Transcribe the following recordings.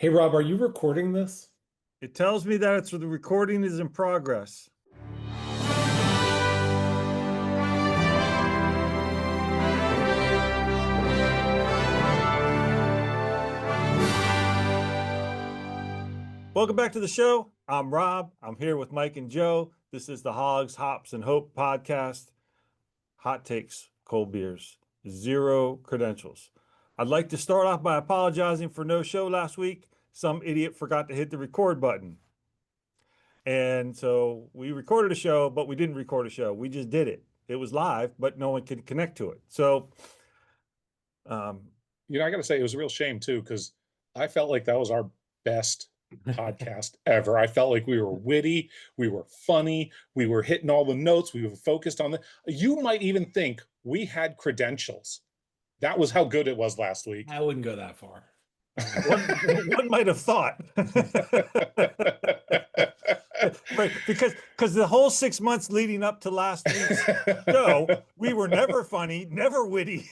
Hey Rob, are you recording this? It tells me that the recording is in progress. Welcome back to the show. I'm Rob. I'm here with Mike and Joe. This is the Hogs, Hops, and Hope podcast. Hot takes, cold beers, zero credentials. I'd like to start off by apologizing for no show last week. Some idiot forgot to hit the record button. And so we recorded a show, but we didn't record a show. We just did it. It was live, but no one could connect to it. So um, I got to say, it was a real shame too, because I felt like that was our best podcast ever. I felt like we were witty, we were funny, we were hitting all the notes, we were focused on the. You might even think we had credentials. That was how good it was last week. I wouldn't go that far. one might have thought. Right, because the whole 6 months leading up to last week's show, we were never funny, never witty.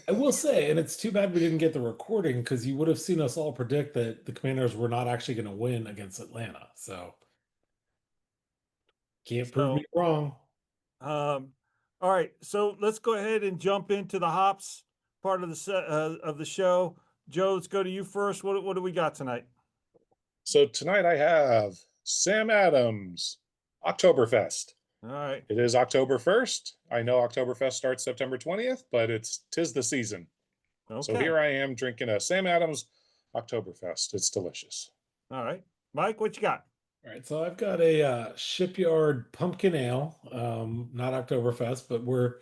I will say, and it's too bad we didn't get the recording because you would have seen us all predict that the Commanders were not actually going to win against Atlanta. So can't prove me wrong. All right, so let's go ahead and jump into the hops part of the show. Joe, let's go to you first. What do we got tonight? So tonight I have Sam Adams, Oktoberfest. All right. It is October 1st. I know Oktoberfest starts September 20th, but tis the season. Okay. So here I am drinking a Sam Adams Oktoberfest. It's delicious. All right. Mike, what you got? All right, so I've got a Shipyard Pumpkin Ale, not Oktoberfest, but we're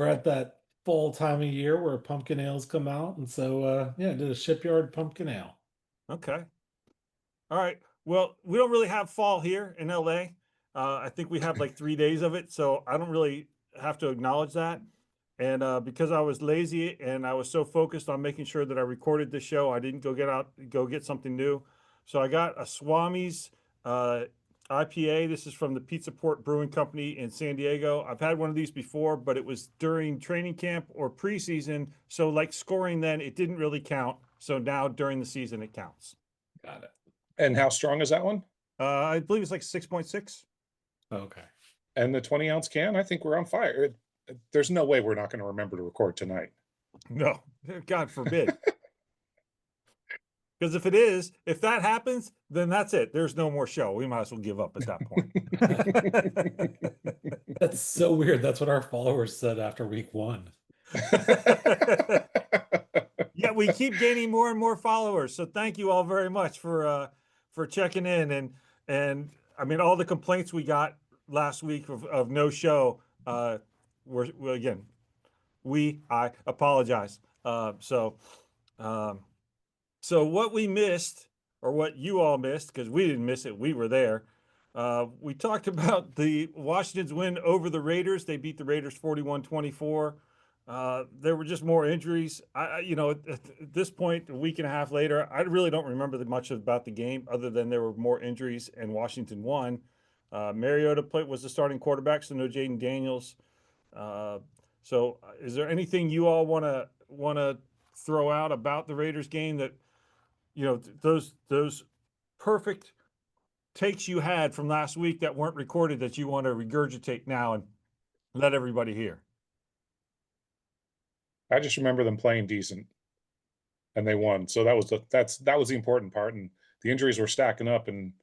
at that fall time of year where pumpkin ales come out, and so yeah, I did a Shipyard Pumpkin Ale. Okay. All right. Well, we don't really have fall here in LA. I think we have like 3 days of it, so I don't really have to acknowledge that. And because I was lazy and I was so focused on making sure that I recorded the show, I didn't go get something new. So I got a Swami's IPA. This is from the Pizza Port Brewing Company in San Diego. I've had one of these before, but it was during training camp or preseason. So like scoring then, it didn't really count. So now during the season, it counts. Got it. And how strong is that one? I believe it's like 6.6. Okay. And the 20-ounce can, I think we're on fire. There's no way we're not going to remember to record tonight. No, God forbid. Because if that happens, then that's it. There's no more show. We might as well give up at that point. That's so weird. That's what our followers said after week 1. Yeah, we keep gaining more and more followers. So thank you all very much for checking in and I mean all the complaints we got last week of no show. I apologize. So what we missed, or what you all missed, because we didn't miss it, we were there. We talked about the Washington's win over the Raiders. They beat the Raiders 41-24. There were just more injuries. At this point, a week and a half later, I really don't remember much about the game other than there were more injuries and Washington won. Mariota was the starting quarterback, so no Jaden Daniels. So is there anything you all want to throw out about the Raiders game that, those perfect takes you had from last week that weren't recorded that you want to regurgitate now and let everybody hear? I just remember them playing decent and they won. So that was the important part. And the injuries were stacking up, and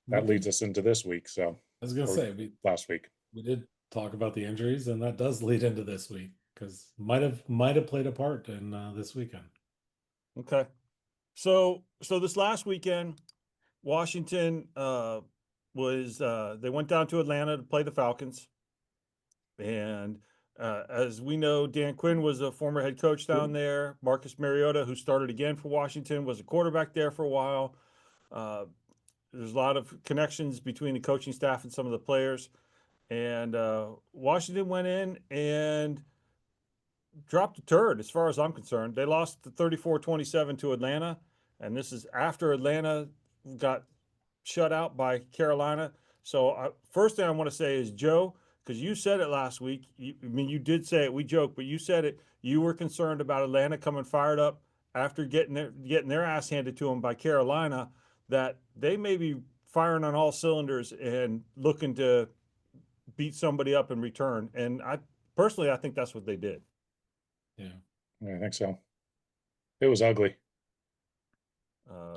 that leads us into this week. So I was going to say, last week we did talk about the injuries, and that does lead into this week because might have played a part in this weekend. Okay. So this last weekend, Washington they went down to Atlanta to play the Falcons. And as we know, Dan Quinn was a former head coach down there. Marcus Mariota, who started again for Washington, was a quarterback there for a while. There's a lot of connections between the coaching staff and some of the players. And Washington went in and dropped a turd, as far as I'm concerned. They lost 34-27 to Atlanta. And this is after Atlanta got shut out by Carolina. So first thing I want to say is, Joe, because you said it last week. You did say it. We joked, but you said it. You were concerned about Atlanta coming fired up after getting their ass handed to them by Carolina, that they may be firing on all cylinders and looking to beat somebody up in return. And I think that's what they did. Yeah. I think so. It was ugly.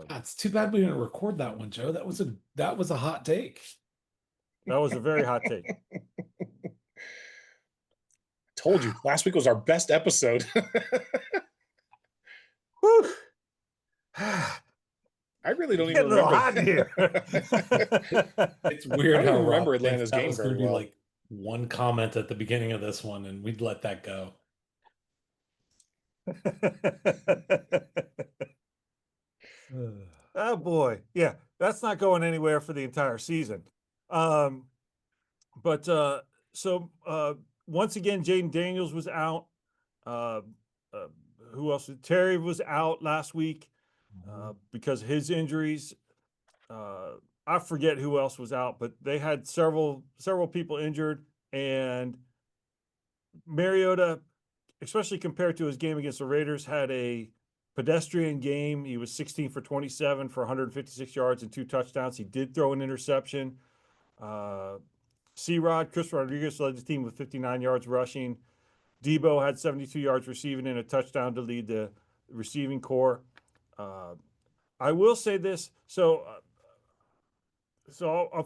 It's too bad we didn't record that one, Joe. That was a hot take. That was a very hot take. Told you last week was our best episode. Whew. I really don't Getting even a little remember. hot in here. It's weird I how don't remember Rob thinks Atlanta's that game was gonna very be well. like one comment at the beginning of this one, and we'd let that go. Oh boy. Yeah, that's not going anywhere for the entire season. But once again, Jaden Daniels was out. Uh, uh, who else? Terry was out last week because of his injuries. I forget who else was out, but they had several people injured, and Mariota, especially compared to his game against the Raiders, had a pedestrian game. He was 16 for 27 for 156 yards and 2 touchdowns. He did throw an interception. C-Rod, Chris Rodriguez led the team with 59 yards rushing. Debo had 72 yards receiving and a touchdown to lead the receiving corps. I will say this.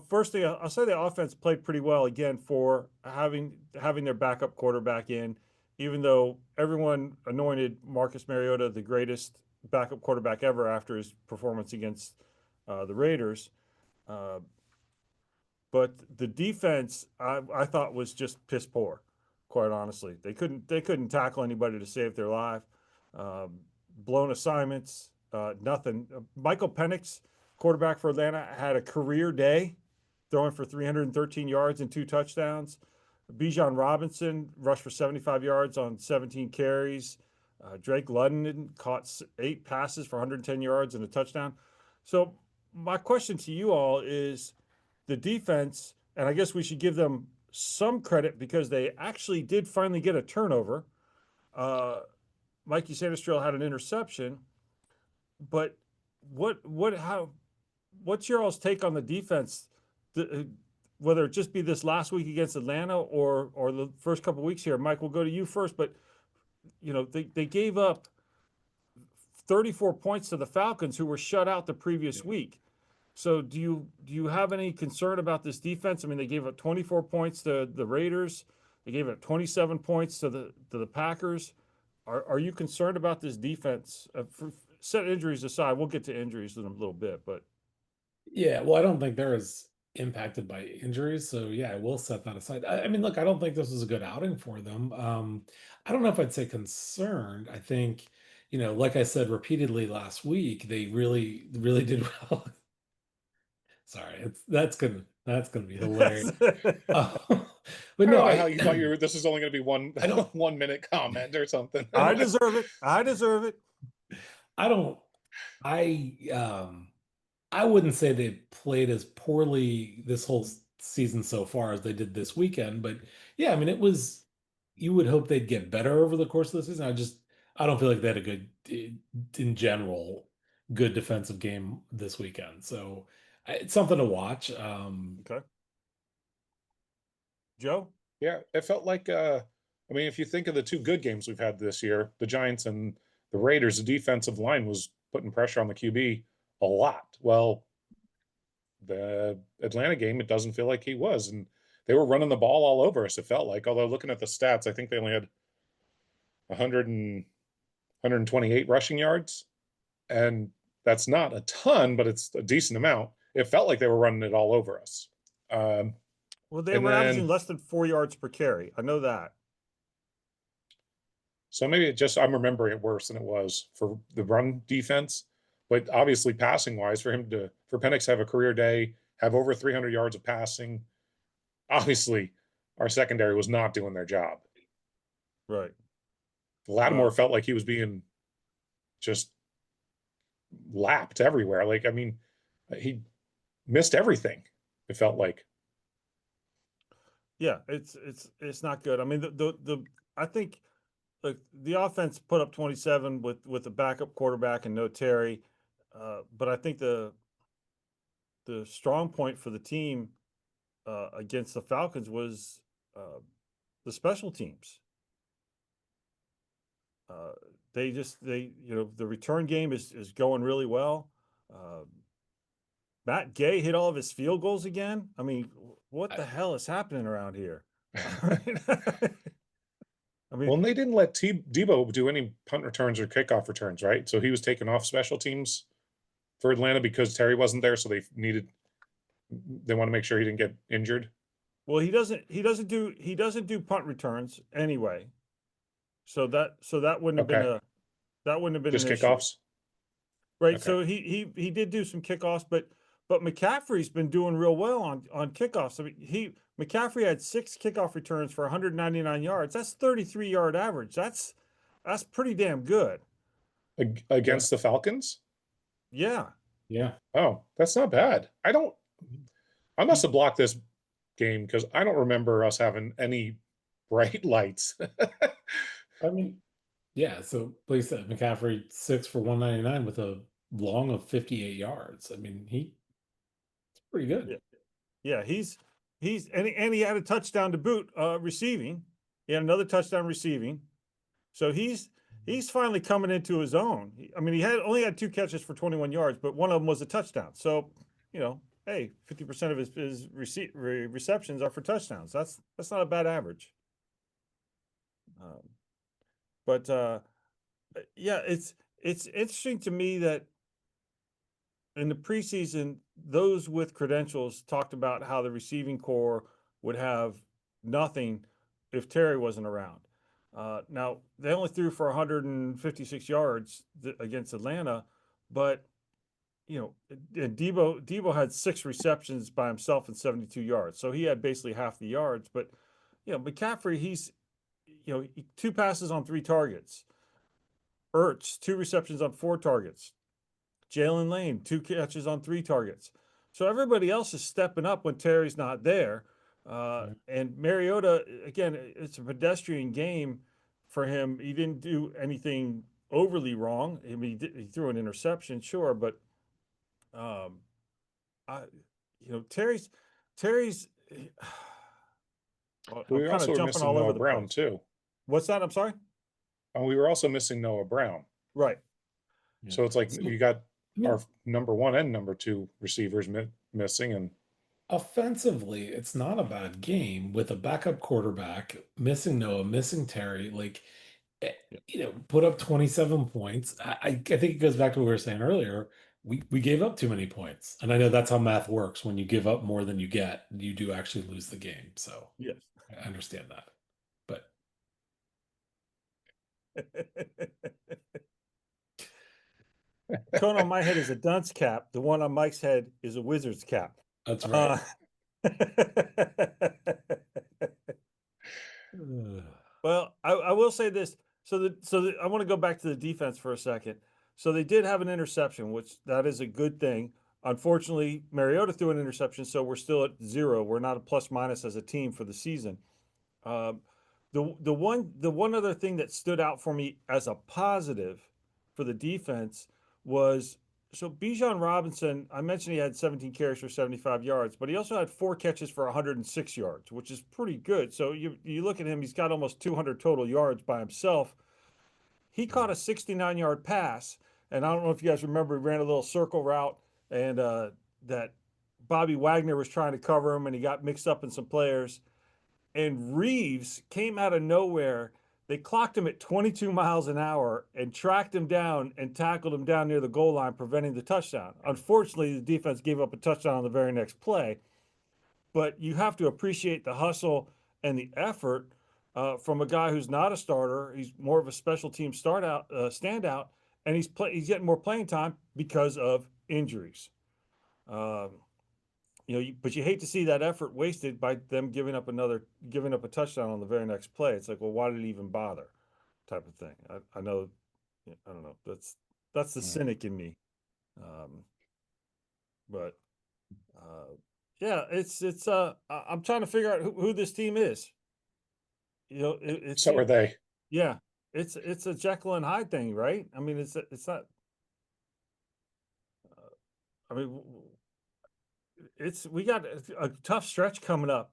First thing I'll say, the offense played pretty well again for having their backup quarterback in, even though everyone anointed Marcus Mariota the greatest backup quarterback ever after his performance against the Raiders. But the defense I thought was just piss poor, quite honestly. They couldn't tackle anybody to save their life. Blown assignments, nothing. Michael Penix, quarterback for Atlanta, had a career day, throwing for 313 yards and 2 touchdowns. Bijan Robinson rushed for 75 yards on 17 carries. Drake London caught 8 passes for 110 yards and a touchdown. So my question to you all is the defense, and I guess we should give them some credit because they actually did finally get a turnover. Mikey Sanders-Trail had an interception, but what's your all's take on the defense? Whether it just be this last week against Atlanta or the first couple of weeks here. Mike, we'll go to you first, but they gave up 34 points to the Falcons, who were shut out the previous week. So do you have any concern about this defense? I mean, they gave up 24 points to the Raiders. They gave up 27 points to the Packers. Are you concerned about this defense? Set injuries aside, we'll get to injuries in a little bit, but Yeah, well, I don't think they're as impacted by injuries, so yeah, I will set that aside. I mean, look, I don't think this was a good outing for them. I don't know if I'd say concerned. I think, like I said repeatedly last week, they really, really did well. Sorry, that's gonna be hilarious. But I no, don't know how you thought this was only going to be one I don't 1 minute comment or something. I deserve it. I deserve it. I don't. I wouldn't say they played as poorly this whole season so far as they did this weekend, but yeah, I mean, you would hope they'd get better over the course of the season. I don't feel like they had a good, in general, good defensive game this weekend. So it's something to watch. Okay. Joe? Yeah, it felt like I mean, if you think of the 2 good games we've had this year, the Giants and the Raiders, the defensive line was putting pressure on the QB a lot. Well, the Atlanta game, it doesn't feel like he was, and they were running the ball all over us. It felt like, although looking at the stats, I think they only had 128 rushing yards, and that's not a ton, but it's a decent amount. It felt like they were running it all over us. Well, they And were averaging then- less than 4 yards per carry. I know that. So maybe I'm remembering it worse than it was for the run defense, but obviously passing wise, for Penix to have a career day, have over 300 yards of passing, obviously our secondary was not doing their job. Right. Lattimore felt like he was being just lapped everywhere. Like, I mean, he missed everything. It felt like. Yeah, it's not good. I mean, I think look, the offense put up 27 with a backup quarterback and no Terry. But I think the strong point for the team against the Falcons was the special teams. The return game is going really well. Matt Gay hit all of his field goals again. I mean, what the hell is happening around here? I mean, Well, and they didn't let Debo do any punt returns or kickoff returns, right? So he was taken off special teams for Atlanta because Terry wasn't there, so they want to make sure he didn't get injured. well, he doesn't do punt returns anyway. So that wouldn't have been Okay. Just an issue. kickoffs. Right. Okay. So he did do some kickoffs, but McCaffrey's been doing real well on kickoffs. I mean, McCaffrey had 6 kickoff returns for 199 yards. That's 33-yard average. That's pretty damn good. Against the Falcons? Yeah. Yeah. Oh, that's not bad. I must have blocked this game because I don't remember us having any bright lights. I mean, yeah. So, like I said, McCaffrey 6 for 199 with a long of 58 yards. I mean, it's pretty good. Yeah. He's and he had a touchdown to boot receiving. He had another touchdown receiving. So he's finally coming into his own. I mean, he only had 2 catches for 21 yards, but one of them was a touchdown. So, hey, 50% of his receptions are for touchdowns. That's not a bad average. Yeah, it's interesting to me that in the preseason, those with credentials talked about how the receiving core would have nothing if Terry wasn't around. Now they only threw for 156 yards against Atlanta, but Debo had 6 receptions by himself and 72 yards, so he had basically half the yards. But McCaffrey, he's 2 passes on 3 targets. Ertz, 2 receptions on 4 targets. Jalen Lane, 2 catches on 3 targets. So everybody else is stepping up when Terry's not there. And Mariota, again, it's a pedestrian game for him. He didn't do anything overly wrong. I mean, he threw an interception, sure, but Terry's. We I'm kind also of were jumping missing all over Noah the Brown place. too. What's that? I'm sorry. And we were also missing Noah Brown. Right. Yeah. So it's like So, you got yeah. our number 1 and number 2 receivers missing, and Offensively, it's not a bad game with a backup quarterback, missing Noah, missing Terry. Like, put up 27 points. I think it goes back to what we were saying earlier. We gave up too many points, and I know that's how math works. When you give up more than you get, you do actually lose the game. So Yes. I understand that, but Cone on my head is a dunce cap. The one on Mike's head is a wizard's cap. that's right. Well, I will say this. I want to go back to the defense for a second. So they did have an interception, which that is a good thing. Unfortunately, Mariota threw an interception, so we're still at 0. We're not a plus minus as a team for the season. The one other thing that stood out for me as a positive for the defense was Bijan Robinson. I mentioned he had 17 carries for 75 yards, but he also had 4 catches for 106 yards, which is pretty good. So you look at him; he's got almost 200 total yards by himself. He caught a 69-yard pass, and I don't know if you guys remember, he ran a little circle route, and that Bobby Wagner was trying to cover him, and he got mixed up in some players. And Reeves came out of nowhere. They clocked him at 22 miles an hour and tracked him down and tackled him down near the goal line, preventing the touchdown. Unfortunately, the defense gave up a touchdown on the very next play. But you have to appreciate the hustle and the effort from a guy who's not a starter. He's more of a special team standout, and he's getting more playing time because of injuries. But you hate to see that effort wasted by them giving up a touchdown on the very next play. It's like, well, why did he even bother? Type of thing. I know, I don't know. That's the cynic in me. Yeah, it's I'm trying to figure out who this team is. so are they. Yeah, it's a Jekyll and Hyde thing, right? I mean, it's not. I mean, we got a tough stretch coming up,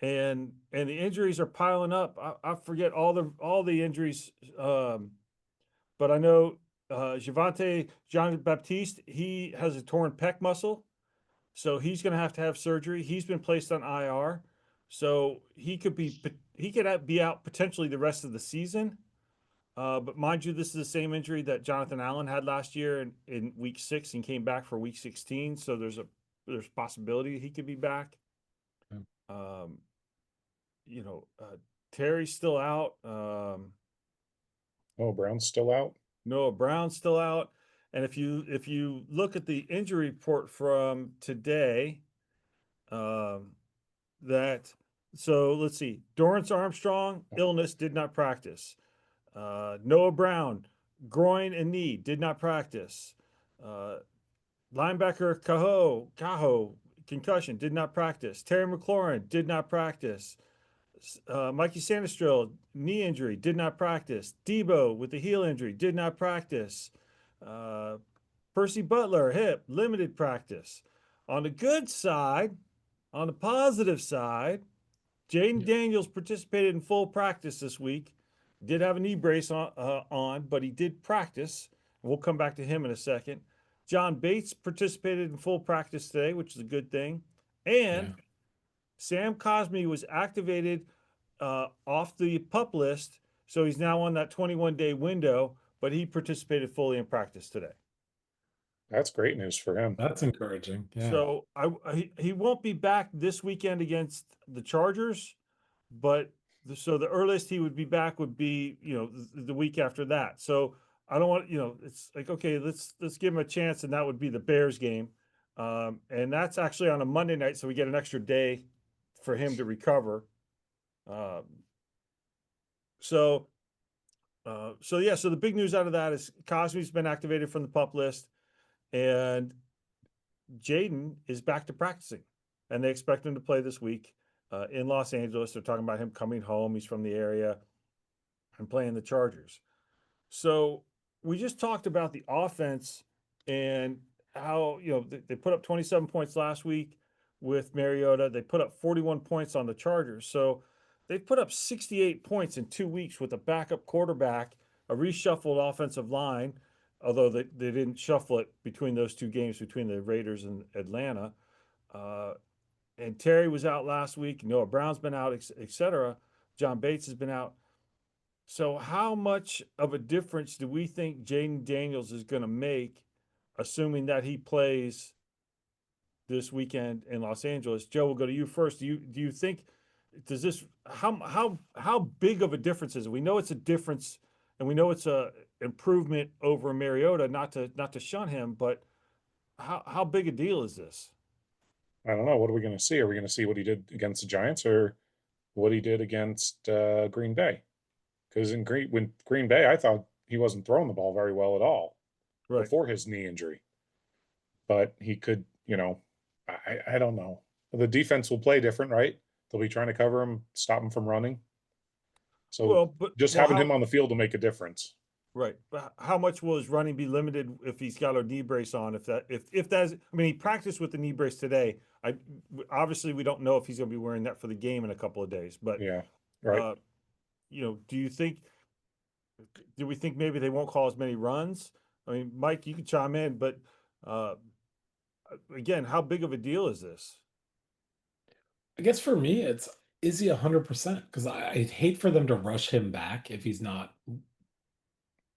and the injuries are piling up. I forget all the injuries, but I know Javante Jean Baptiste, he has a torn pec muscle, so he's going to have surgery. He's been placed on IR, so he could be out potentially the rest of the season. But mind you, this is the same injury that Jonathan Allen had last year in week 6 and came back for week 16. So there's possibility he could be back. Yeah. Um, Terry's still out. Oh, Brown's still out. Noah Brown's still out. And if you look at the injury report from today, so let's see, Dorrance Armstrong, illness, did not practice. Noah Brown, groin and knee, did not practice. Linebacker Cajo, concussion, did not practice. Terry McLaurin did not practice. Mikey Sanistrell, knee injury, did not practice. Debo with the heel injury, did not practice. Percy Butler, hip, limited practice. On the good side, on the positive side, Jaden Daniels participated in full practice this week. Did have a knee brace on, but he did practice. We'll come back to him in a second. John Bates participated in full practice today, which is a good thing. And Sam Cosmi was activated off the PUP list, so he's now on that 21-day window, but he participated fully in practice today. That's great news for him. That's encouraging. Yeah. So he won't be back this weekend against the Chargers, but so the earliest he would be back would be, the week after that. So I don't want, it's like, okay, let's give him a chance, and that would be the Bears game. And that's actually on a Monday night, so we get an extra day for him to recover. So the big news out of that is Cosmi's been activated from the PUP list, and Jaden is back to practicing, and they expect him to play this week in Los Angeles. They're talking about him coming home. He's from the area and playing the Chargers. So we just talked about the offense and how, they put up 27 points last week with Mariota. They put up 41 points on the Chargers. So they've put up 68 points in 2 weeks with a backup quarterback, a reshuffled offensive line, although they didn't shuffle it between those two games between the Raiders and Atlanta. And Terry was out last week. Noah Brown's been out, etc. John Bates has been out. So how much of a difference do we think Jaden Daniels is going to make, assuming that he plays this weekend in Los Angeles? Joe, we'll go to you first. Do you think, how big of a difference is it? We know it's a difference, and we know it's a improvement over Mariota, not to shun him, but how big a deal is this? I don't know. What are we going to see? Are we going to see what he did against the Giants or what he did against Green Bay? Because when Green Bay, I thought he wasn't throwing the ball very well at all before his knee injury. But he could, I don't know. The defense will play different, right? They'll be trying to cover him, stop him from running. So having him on the field will make a difference. Right. But how much will his running be limited if he's got a knee brace on? He practiced with the knee brace today. Obviously we don't know if he's going to be wearing that for the game in a couple of days, but yeah, right. Do we think maybe they won't call as many runs? I mean, Mike, you can chime in, but again, how big of a deal is this? I guess for me, is he 100%? Because I'd hate for them to rush him back if he's not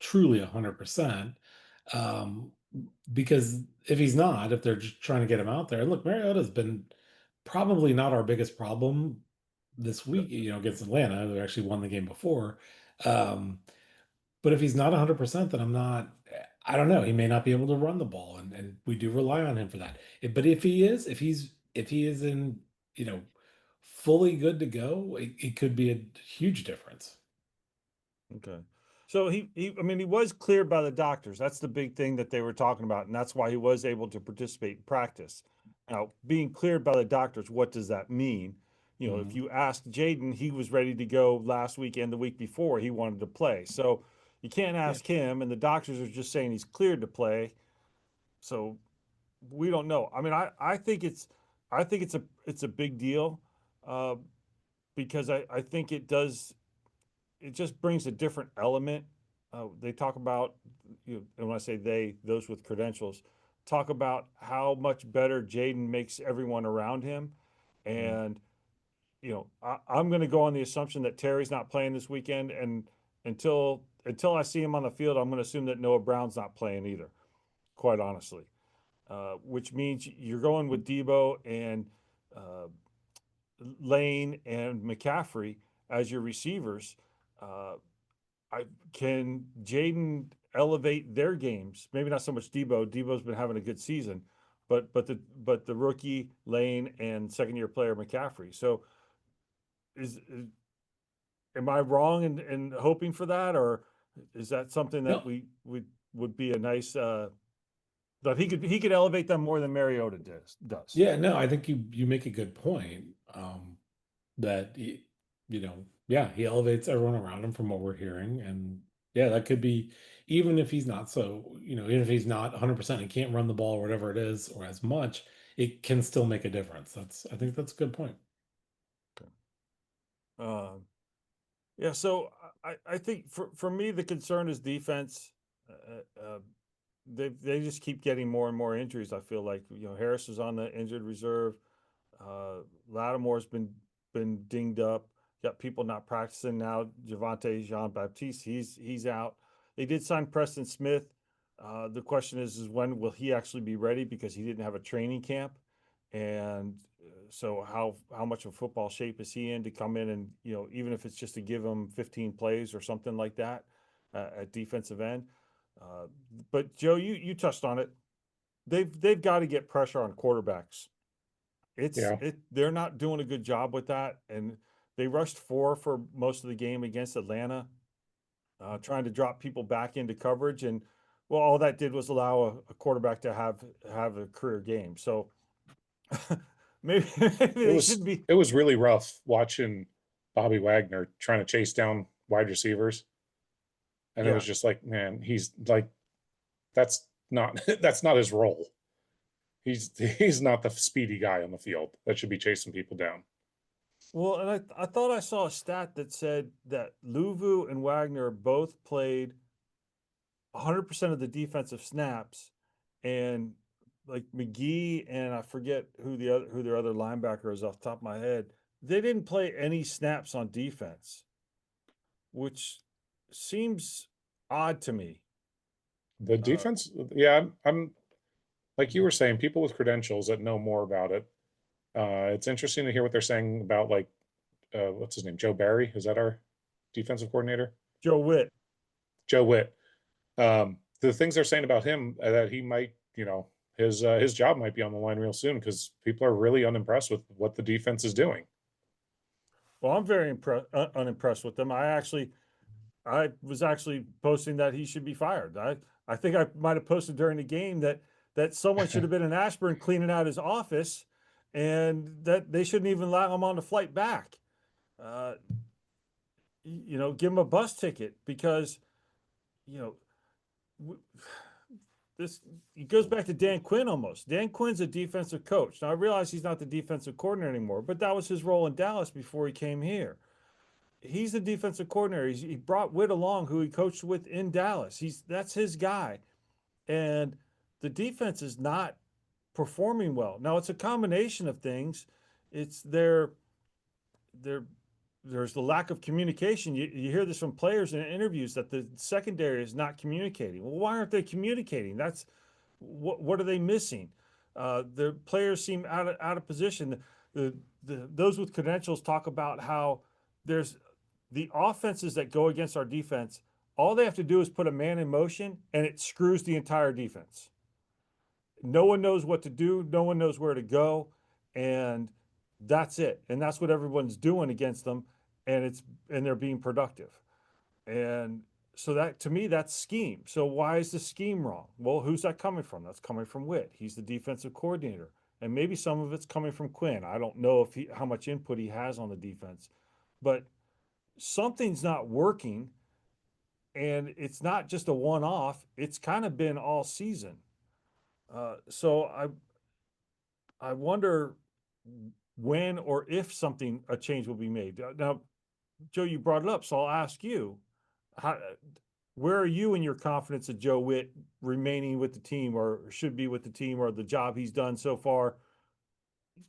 truly 100%. Because if he's not, if they're just trying to get him out there, and look, Mariota's been probably not our biggest problem this week, against Atlanta. They actually won the game before. But if he's not 100%, then I don't know. He may not be able to run the ball, and we do rely on him for that. But if he is in, fully good to go, it could be a huge difference. Okay. So he was cleared by the doctors. That's the big thing that they were talking about, and that's why he was able to participate in practice. Now, being cleared by the doctors, what does that mean? You know, if Mhm. you asked Jaden, he was ready to go last week and the week before. He wanted to play. So you can't Yeah. ask him, and the doctors are just saying he's cleared to play. So we don't know. I mean, I think it's a big deal, uh, because I think it just brings a different element. They talk about, and when I say they, those with credentials, talk about how much better Jaden makes everyone around him. Mhm. And, I'm going to go on the assumption that Terry's not playing this weekend. And until I see him on the field, I'm going to assume that Noah Brown's not playing either, quite honestly. Which means you're going with Debo and uh, Lane and McCaffrey as your receivers. Uh, I can Jaden elevate their games. Maybe not so much Debo. Debo's been having a good season, but the rookie Lane and second year player McCaffrey. So is am I wrong in hoping for that, or is that something that No, we would be a nice that he could elevate them more than Mariota does. yeah, no, I think you make a good point. That yeah, he elevates everyone around him from what we're hearing, and yeah, that could be even if he's not so, even if he's not 100%, he can't run the ball or whatever it is or as much, it can still make a difference. I think that's a good point. Um, yeah, so I think for me the concern is defense. They just keep getting more and more injuries. I feel like Harris is on the injured reserve. Lattimore's been dinged up. Got people not practicing now. Javante Jean Baptiste, he's out. They did sign Preston Smith. The question is when will he actually be ready because he didn't have a training camp, and so how much of football shape is he in to come in and even if it's just to give him 15 plays or something like that at defensive end. Uh, but Joe, you touched on it. They've got to get pressure on quarterbacks. Yeah. They're not doing a good job with that, and they rushed four for most of the game against Atlanta, trying to drop people back into coverage, and well, all that did was allow a quarterback to have a career game. So maybe It they was should be. it was really rough watching Bobby Wagner trying to chase down wide receivers. And it Yeah. was just like, man, he's like, that's not that's not his role. He's not the speedy guy on the field that should be chasing people down. Well, and I thought I saw a stat that said that Luvu and Wagner both played 100% of the defensive snaps, and like McGee and I forget who their other linebacker is off the top of my head. They didn't play any snaps on defense, which seems odd to me. The Uh, defense, yeah, I'm like you were saying, people with credentials that know more about it. It's interesting to hear what they're saying about like what's his name, Joe Barry. Is that our defensive coordinator? Joe Witt. Joe Witt. The things they're saying about him that he might, his job might be on the line real soon because people are really unimpressed with what the defense is doing. Well, I'm very unimpressed with them. I was actually posting that he should be fired. I think I might have posted during the game that someone should have been in Ashburn cleaning out his office, and that they shouldn't even allow him on the flight back. Uh, give him a bus ticket because you know this. It goes back to Dan Quinn almost. Dan Quinn's a defensive coach. Now I realize he's not the defensive coordinator anymore, but that was his role in Dallas before he came here. He's the defensive coordinator. He brought Witt along, who he coached with in Dallas. That's his guy, and the defense is not performing well. Now it's a combination of things. It's there's the lack of communication. You hear this from players in interviews that the secondary is not communicating. Well, why aren't they communicating? That's what are they missing? The players seem out of position. Those with credentials talk about how there's the offenses that go against our defense. All they have to do is put a man in motion, and it screws the entire defense. No one knows what to do. No one knows where to go, and that's it. And that's what everyone's doing against them, and they're being productive. And so that to me, that's scheme. So why is the scheme wrong? Well, who's that coming from? That's coming from Witt. He's the defensive coordinator. and maybe some of it's coming from Quinn. I don't know if how much input he has on the defense, but something's not working, and it's not just a one-off. It's kind of been all season. So I wonder when or if a change will be made. Now, Joe, you brought it up, so I'll ask you, where are you in your confidence of Joe Witt remaining with the team, or should be with the team, or the job he's done so far?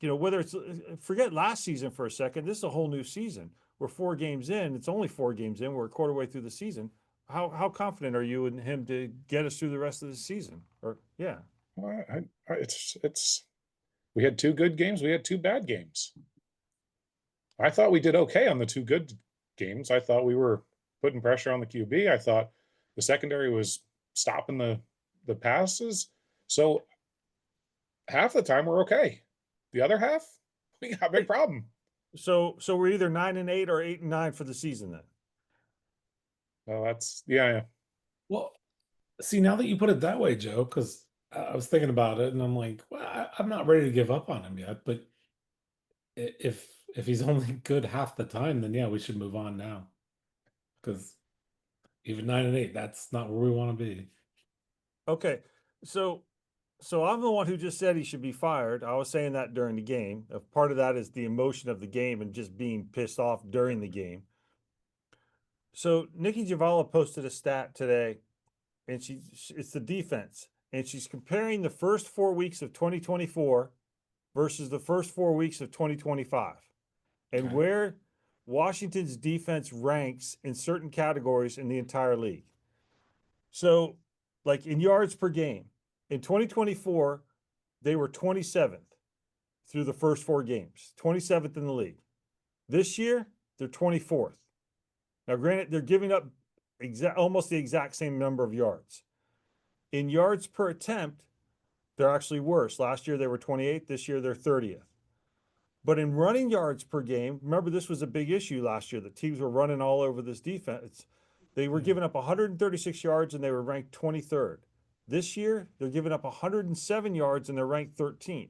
You know, whether it's, forget last season for a second, this is a whole new season. We're 4 games in. It's only 4 games in. We're a quarter way through the season. How confident are you in him to get us through the rest of the season? Or yeah, Well, it's we had 2 good games, we had 2 bad games. I thought we did okay on the 2 good games. I thought we were putting pressure on the QB. I thought the secondary was stopping the passes. So half the time we're okay. The other half, we got a big problem. so we're either 9-8 or 8-9 for the season then. Well, that's yeah. Well, see, now that you put it that way, Joe, because I was thinking about it and I'm like, well, I'm not ready to give up on him yet. But if he's only good half the time, then yeah, we should move on now. Because even 9-8, that's not where we want to be. Okay, so I'm the one who just said he should be fired. I was saying that during the game. Part of that is the emotion of the game and just being pissed off during the game. So Nikki Javala posted a stat today, and it's the defense, and she's comparing the first 4 weeks of 2024 versus the first 4 weeks of 2025, and Okay. where Washington's defense ranks in certain categories in the entire league. So, like in yards per game, in 2024, they were 27th through the first 4 games, 27th in the league. This year, they're 24th. Now, granted, they're giving up almost the exact same number of yards. In yards per attempt, they're actually worse. Last year, they were 28th. This year, they're 30th. But in running yards per game, remember, this was a big issue last year. The teams were running all over this defense. They were giving up 136 yards, and they were ranked 23rd. This year, they're giving up 107 yards, and they're ranked 13th.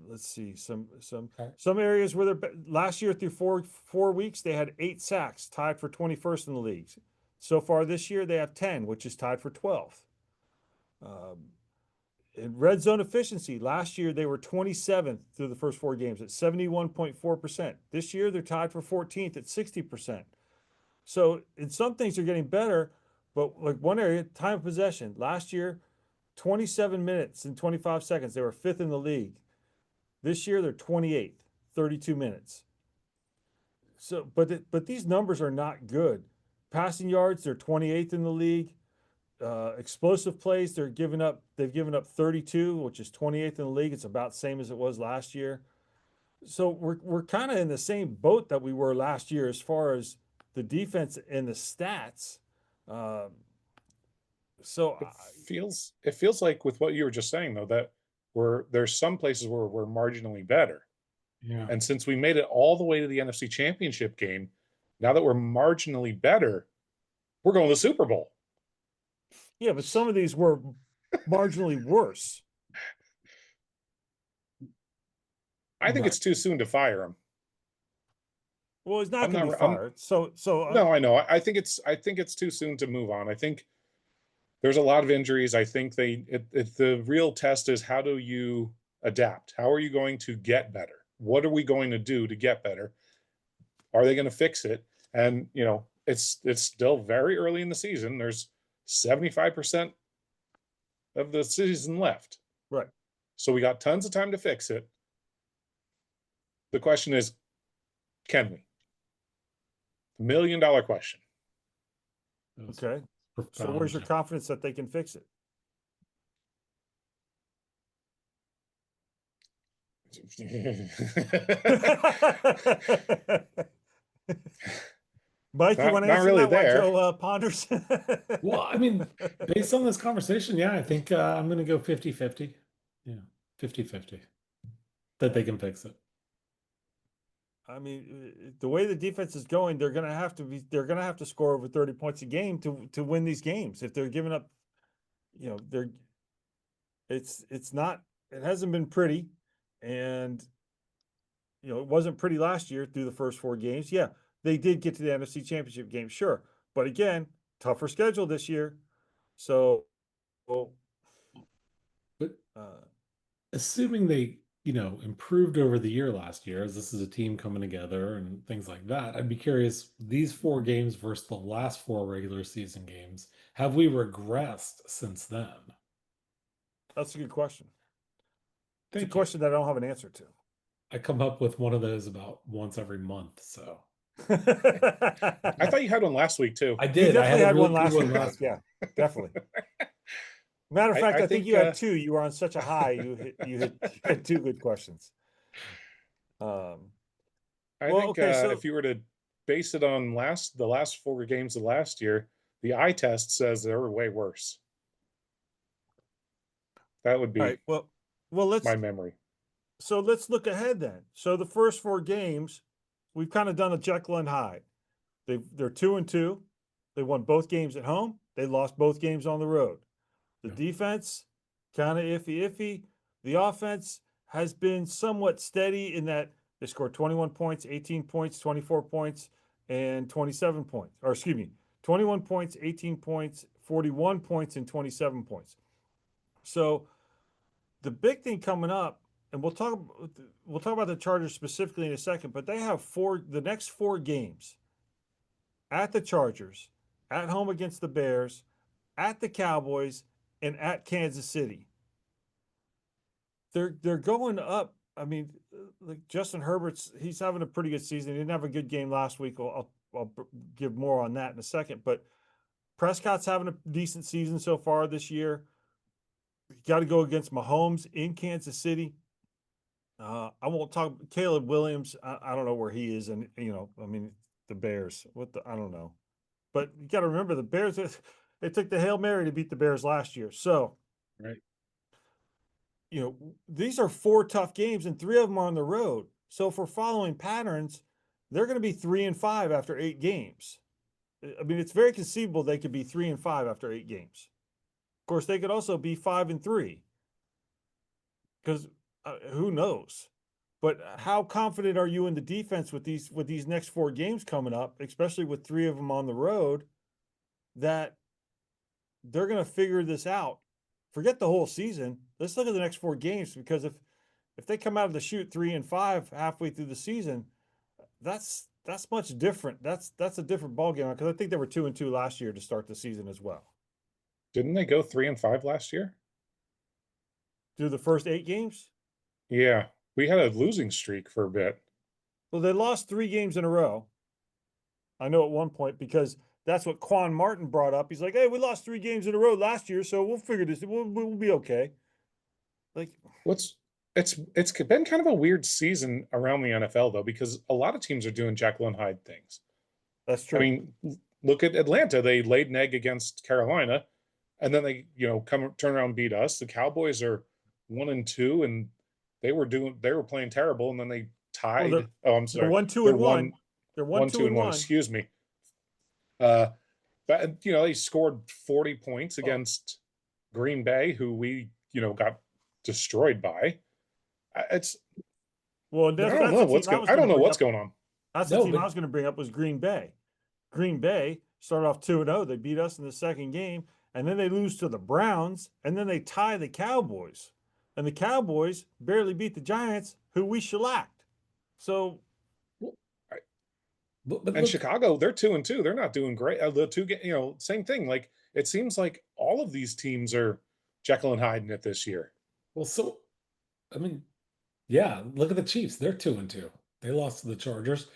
Let's see some areas where they're last year through four weeks they had 8 sacks, tied for 21st in the league. So far this year they have 10, which is tied for 12th. In red zone efficiency, last year they were 27th through the first 4 games at 71.4%. This year they're tied for 14th at 60%. So in some things they're getting better, but like one area, time of possession, last year 27 minutes and 25 seconds. They were 5th in the league. This year they're 28th, 32 minutes. So, but these numbers are not good. Passing yards, they're 28th in the league. Explosive plays, they've given up 32, which is 28th in the league. It's about the same as it was last year. So we're kind of in the same boat that we were last year as far as the defense and the stats. So It feels like with what you were just saying though, that there's some places where we're marginally better. Yeah. And since we made it all the way to the NFC Championship game, now that we're marginally better, we're going to the Super Bowl. yeah, but some of these were marginally worse. I think Right. it's too soon to fire him. Well, he's not I'm going to not- be I'm- fired. So No, I know. I think it's too soon to move on. I think there's a lot of injuries. I think the real test is, how do you adapt? How are you going to get better? What are we going to do to get better? Are they going to fix it? And it's still very early in the season. There's 75% of the season left. right. So we got tons of time to fix it. The question is, can we? The $1 million question. That was Okay. So profound, where's your Joe. confidence that they can fix it? Mike, you Not- want to not answer really that while there. Joe ponders? Well, I mean, based on this conversation, yeah, I think I'm going to go 50-50. Yeah, 50-50. That they can fix it. I mean, the way the defense is going, they're going to have to score over 30 points a game to win these games. If they're giving up, it's not it hasn't been pretty, and it wasn't pretty last year through the first 4 games. Yeah, they did get to the NFC Championship game, sure, but again, tougher schedule this year. So, well, But uh, assuming they, improved over the year last year, as this is a team coming together and things like that, I'd be curious, these 4 games versus the last 4 regular season games, have we regressed since then? that's a good question. It's a Thank you. question that I don't have an answer to. I come up with one of those about once every month, so. I thought you had one last week too. I You did. I definitely a had really one good last week. last Yeah, definitely. Matter of fact, I I think think, you had two. You were on such a high. You had 2 good questions. I Well, think okay, so if you were to base it on the last 4 games of last year, the eye test says they were way worse. That would all be right. Well, my memory. let's look ahead then. So the first 4 games, we've kind of done a Jekyll and Hyde. They're 2-2. They won both games at home. They lost both games on the road. The Yeah. defense, kind of iffy. The offense has been somewhat steady in that they scored 21 points, 18 points, 24 points, and 27 points. Or excuse me, 21 points, 18 points, 41 points, and 27 points. So the big thing coming up, and we'll talk about the Chargers specifically in a second, but they have the next 4 games at the Chargers, at home against the Bears, at the Cowboys, and at Kansas City. They're going up. I mean, like Justin Herbert's, he's having a pretty good season. He didn't have a good game last week. I'll give more on that in a second. But Prescott's having a decent season so far this year. You got to go against Mahomes in Kansas City. I won't talk Caleb Williams. I don't know where he is, and I mean the Bears. I don't know, but you got to remember the Bears. They took the Hail Mary to beat the Bears last year. So, Right. These are 4 tough games, and 3 of them are on the road. So if we're following patterns, they're going to be 3-5 after 8 games. I mean, it's very conceivable they could be 3-5 after 8 games. Of course, they could also be 5-3 because who knows? But how confident are you in the defense with these next 4 games coming up, especially with 3 of them on the road, that they're going to figure this out? Forget the whole season. Let's look at the next 4 games, because if they come out of the chute 3-5 halfway through the season, that's much different. That's a different ballgame, because I think they were 2-2 last year to start the season as well. Didn't they go 3-5 last year? Through the first 8 games? Yeah, we had a losing streak for a bit. Well, they lost 3 games in a row. I know at one point, because that's what Quan Martin brought up. He's like, "Hey, we lost 3 games in a row last year, so we'll figure this. We'll be okay." Like, It's been kind of a weird season around the NFL though, because a lot of teams are doing Jekyll and Hyde things. that's I true. mean, look at Atlanta. They laid an egg against Carolina, and then they, turn around and beat us. The Cowboys are 1-2, and they were playing terrible, and then they tied. they're- Oh, I'm They're sorry. 1-2-1. They're 1-2-1. 1-2-1. Excuse me. But they scored 40 points against Green Bay, who we got destroyed by. It's Well, I that's don't know the what's team going. I don't know what's up. going on. That's the No, team but- I was going to bring up was Green Bay. Green Bay started off 2-0. They beat us in the second game, and then they lose to the Browns, and then they tie the Cowboys. And the Cowboys barely beat the Giants, who we shellacked. So, But And look, Chicago, they're 2-2. They're not doing great. The same thing. Like it seems like all of these teams are Jekyll and Hyde in it this year. well, so I mean, yeah, look at the Chiefs. They're 2-2. They lost to the Chargers.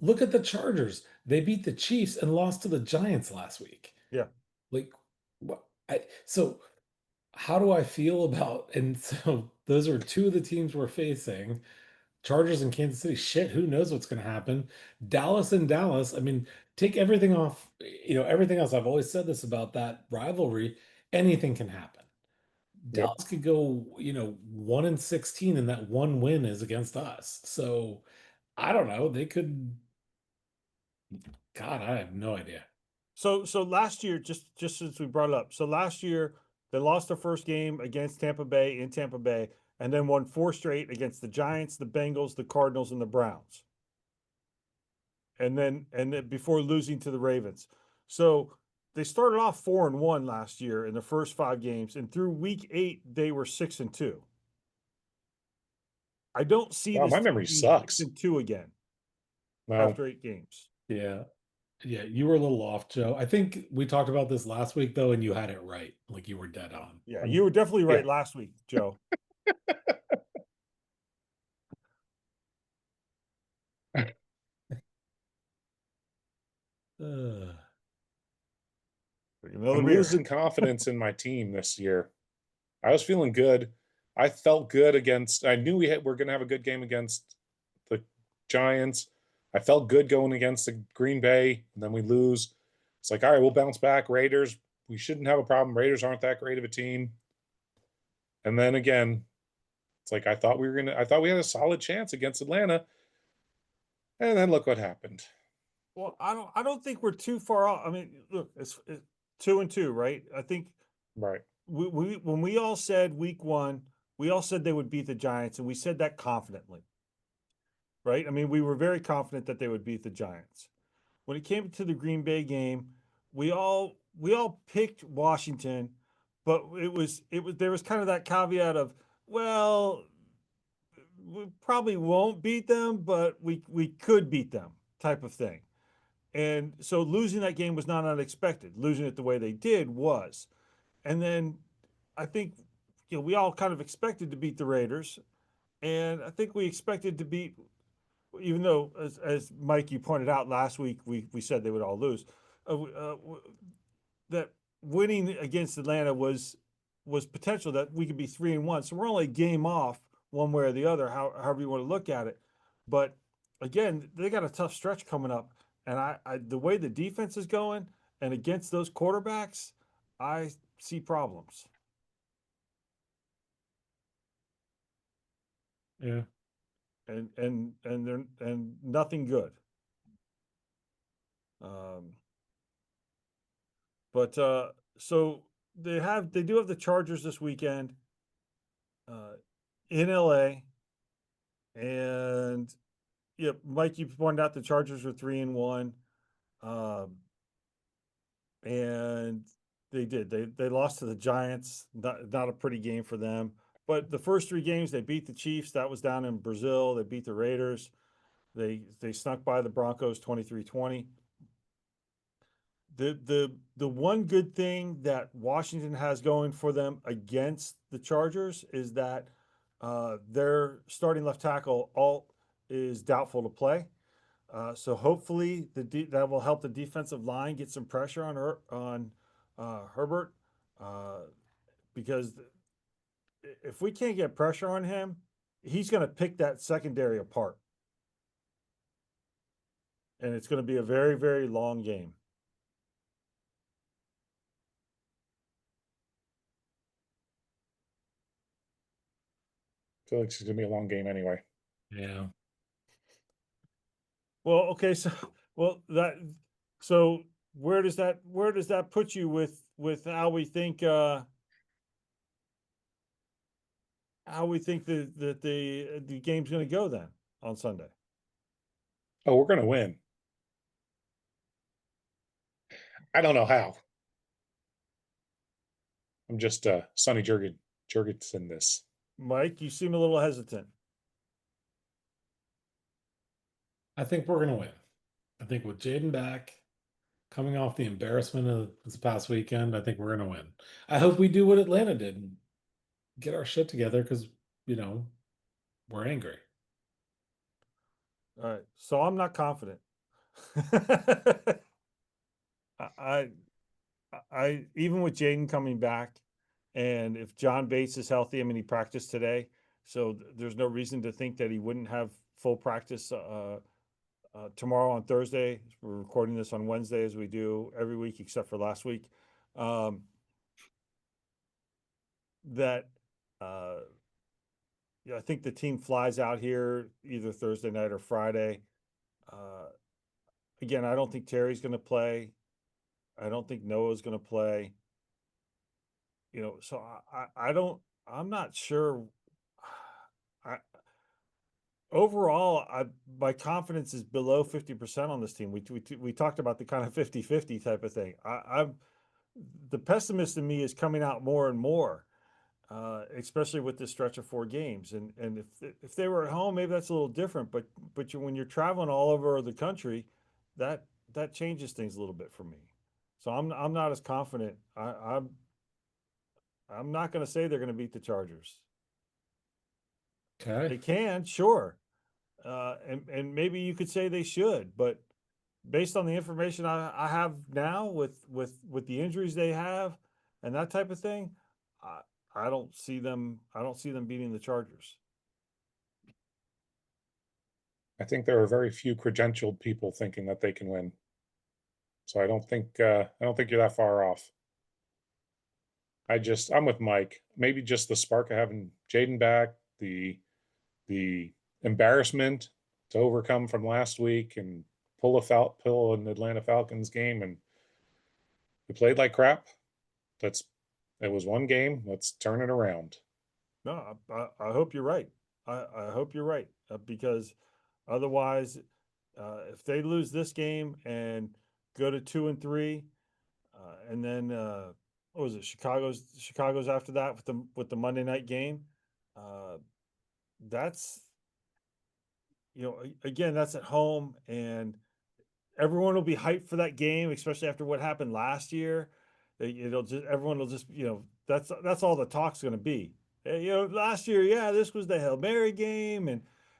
Look at the Chargers. They beat the Chiefs and lost to the Giants last week. yeah. Like, what? So how do I feel about? And so those are 2 of the teams we're facing. Chargers and Kansas City. Shit, who knows what's going to happen? Dallas and Dallas. I mean, take everything off. Everything else. I've always said this about that rivalry. Anything can happen. Yep. Dallas could go, 1-16, and that one win is against us. So I don't know. They could. God, I have no idea. So last year, just since we brought it up, so last year they lost their first game against Tampa Bay in Tampa Bay. and then won 4 straight against the Giants, the Bengals, the Cardinals, and the Browns. And then before losing to the Ravens. So they started off 4-1 last year in the first 5 games, and through week 8 they were 6-2. I don't see Wow, this my team memory being sucks. 6-2 again No, after 8 games. Yeah. Yeah, you were a little off, Joe. I think we talked about this last week though, and you had it right. Like you were dead on. Yeah, you were definitely yeah. right last week, Joe. Uh, Another I'm beer. losing confidence in my team this year. I was feeling good. I felt good against. I knew we're going to have a good game against the Giants. I felt good going against the Green Bay, and then we lose. It's like, all right, we'll bounce back. Raiders, we shouldn't have a problem. Raiders aren't that great of a team. And then again, it's like I thought we had a solid chance against Atlanta, and then look what happened. Well, I don't think we're too far off. I mean, look, it's 2-2, right? I think Right. we when we all said week 1, we all said they would beat the Giants, and we said that confidently, right? I mean, we were very confident that they would beat the Giants. When it came to the Green Bay game, we all picked Washington, but it was there was kind of that caveat of, well, we probably won't beat them, but we could beat them type of thing. And so losing that game was not unexpected. Losing it the way they did was. And then I think we all kind of expected to beat the Raiders, and I think we expected to beat, even though as Mike you pointed out last week we said they would all lose. That winning against Atlanta was potential that we could be 3-1. So we're only a game off one way or the other, however you want to look at it. But again, they got a tough stretch coming up, and I the way the defense is going and against those quarterbacks, I see problems. yeah. And nothing good. Um, but so they do have the Chargers this weekend in LA, and yeah, Mike, you pointed out the Chargers were 3-1, and they lost to the Giants. Not a pretty game for them. But the first 3 games they beat the Chiefs. That was down in Brazil. They beat the Raiders. They snuck by the Broncos 23-20. The one good thing that Washington has going for them against the Chargers is that their starting left tackle Alt is doubtful to play. So hopefully that will help the defensive line get some pressure on Herbert, because if we can't get pressure on him, he's going to pick that secondary apart, and it's going to be a very, very long game. I feel like it's gonna be a long game anyway. Yeah. Well, okay, so so where does that put you with how we think the game's going to go then on Sunday? Oh, we're gonna win. I don't know how. I'm just Sonny Jurgensen this. Mike, you seem a little hesitant. I think we're gonna win. I think with Jaden back, coming off the embarrassment of this past weekend, I think we're gonna win. I hope we do what Atlanta did and get our shit together because you know we're angry. All right, so I'm not confident. I, even with Jaden coming back, and if John Bates is healthy, I mean, he practiced today, so there's no reason to think that he wouldn't have full practice tomorrow on Thursday. We're recording this on Wednesday, as we do every week except for last week. That yeah, I think the team flies out here either Thursday night or Friday. Again, I don't think Terry's going to play. I don't think Noah's going to play. So I don't. I'm not sure I overall, my confidence is below 50% on this team. We talked about the kind of 50-50 type of thing. I'm the pessimist in me is coming out more and more, especially with this stretch of 4 games. And if they were at home, maybe that's a little different. But when you're traveling all over the country, that changes things a little bit for me. So I'm not as confident. I'm not going to say they're going to beat the Chargers. They Okay. can, sure. And maybe you could say they should, but based on the information I have now with the injuries they have and that type of thing, I don't see them beating the Chargers. I think there are very few credentialed people thinking that they can win. So I don't think you're that far off. I'm with Mike. Maybe just the spark of having Jaden back, the embarrassment to overcome from last week and pull an Atlanta Falcons game, and we played like crap. It was one game. Let's turn it around. No, I hope you're right. I hope you're right, because otherwise, if they lose this game and go to 2-3, and then what was it? Chicago's after that with the Monday night game. That's again, that's at home, and everyone will be hyped for that game, especially after what happened last year. Everyone will just that's all the talk's going to be. Last year, yeah, this was the Hail Mary game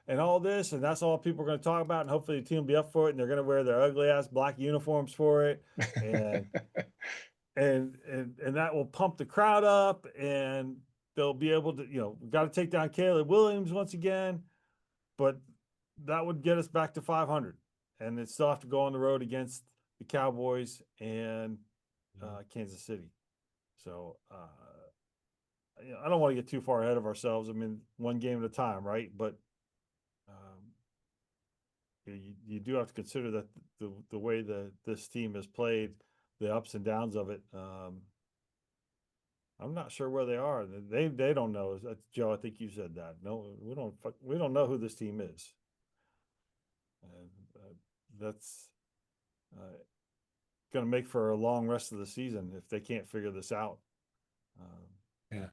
and all this, and that's all people are going to talk about. And hopefully, the team will be up for it, and they're going to wear their ugly ass black uniforms for it, and and that will pump the crowd up, and they'll be able to we got to take down Caleb Williams once again, but that would get us back to 500, and they still have to go on the road against the Cowboys and Kansas City. So I don't want to get too far ahead of ourselves. I mean, one game at a time, right? But you do have to consider that the way that this team has played, the ups and downs of it. I'm not sure where they are. They don't know. Joe, I think you said that. No, we don't know who this team is. And that's going to make for a long rest of the season if they can't figure this out. Yeah.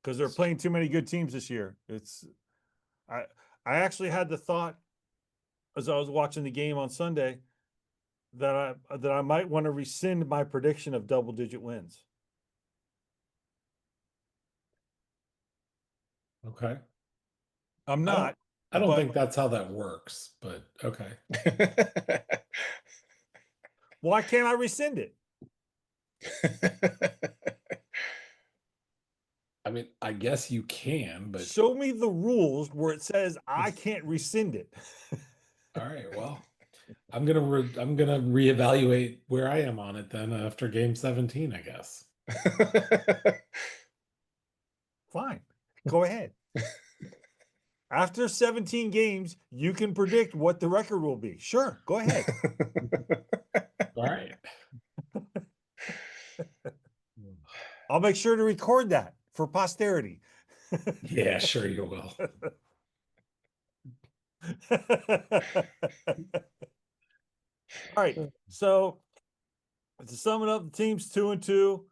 Because they're playing too many good teams this year. I actually had the thought as I was watching the game on Sunday that I might want to rescind my prediction of double-digit wins. Okay. I'm not. I don't but- think that's how that works, but okay. Why can't I rescind it? I mean, I guess you can, but Show me the rules where it says I can't rescind it. all right. Well, I'm gonna reevaluate where I am on it then after game 17, I guess. Fine. Go ahead. After 17 games, you can predict what the record will be. Sure, go ahead. All right. I'll make sure to record that for posterity. Yeah, sure you will. All right. So to sum it up, the team's 2-2.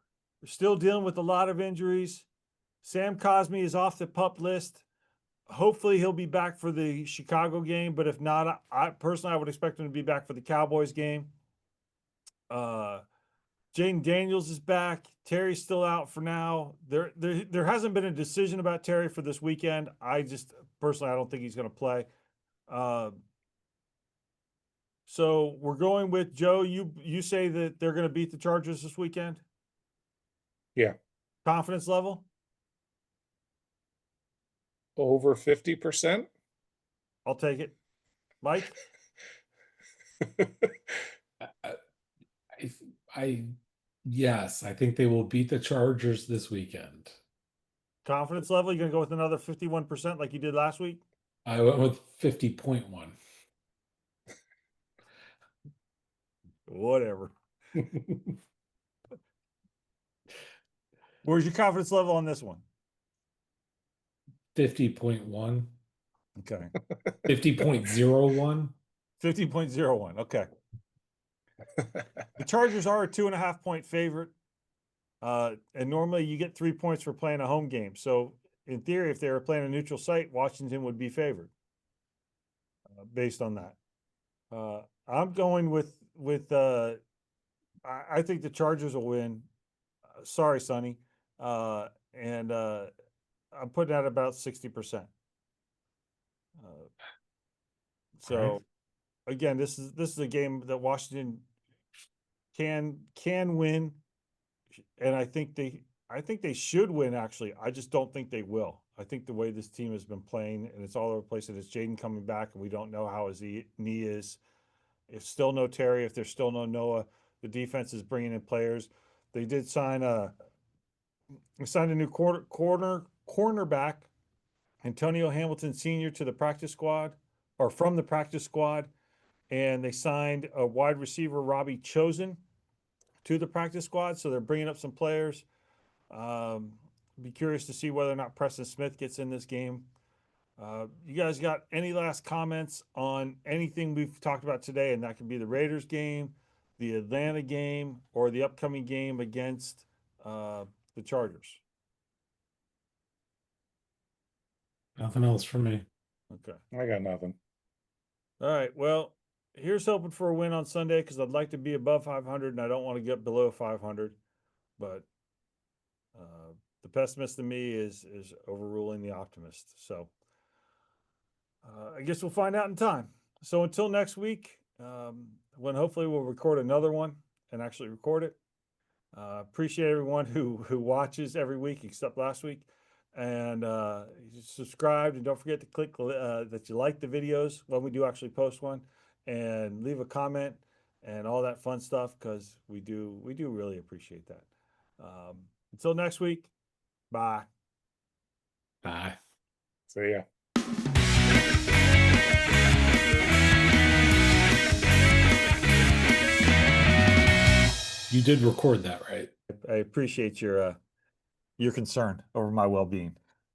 We're still dealing with a lot of injuries. Sam Cosme is off the PUP list. Hopefully he'll be back for the Chicago game, but if not, I personally would expect him to be back for the Cowboys game. Jaden Daniels is back. Terry's still out for now. There hasn't been a decision about Terry for this weekend. I don't think he's going to play. So we're going with Joe. You say that they're going to beat the Chargers this weekend? Yeah. Confidence level? Over 50%. I'll take it. Mike? Yes, I think they will beat the Chargers this weekend. Confidence level? You going to go with another 51% like you did last week? I went with 50.1. Whatever. Where's your confidence level on this one? 50.1, Okay. 50.01. 50.01. Okay. The Chargers are a 2.5 point favorite. And normally you get 3 points for playing a home game. So in theory, if they were playing a neutral site, Washington would be favored based on that. I'm going with I think the Chargers will win. Sorry, Sonny. And I'm putting that about 60%. So Right. again, this is a game that Washington can win, and I think they should win. Actually, I just don't think they will. I think the way this team has been playing, and it's all over the place, and it's Jaden coming back, and we don't know how his knee is. If still no Terry, if there's still no Noah, the defense is bringing in players. They did sign a new cornerback, Antonio Hamilton Sr. to the practice squad, or from the practice squad, and they signed a wide receiver, Robbie Chosen, to the practice squad. So they're bringing up some players. Be curious to see whether or not Preston Smith gets in this game. You guys got any last comments on anything we've talked about today? And that could be the Raiders game, the Atlanta game, or the upcoming game against the Chargers. Nothing else for me. Okay. I got nothing. All right. Well, here's hoping for a win on Sunday because I'd like to be above 500 and I don't want to get below 500. But the pessimist in me is overruling the optimist. So I guess we'll find out in time. So until next week, when hopefully we'll record another one and actually record it. Appreciate everyone who watches every week except last week. And subscribe, and don't forget to click that you like the videos when we do actually post one, and leave a comment and all that fun stuff, because we do really appreciate that. Until next week, bye. Bye. See ya. You did record that, right? I appreciate your concern over my well-being.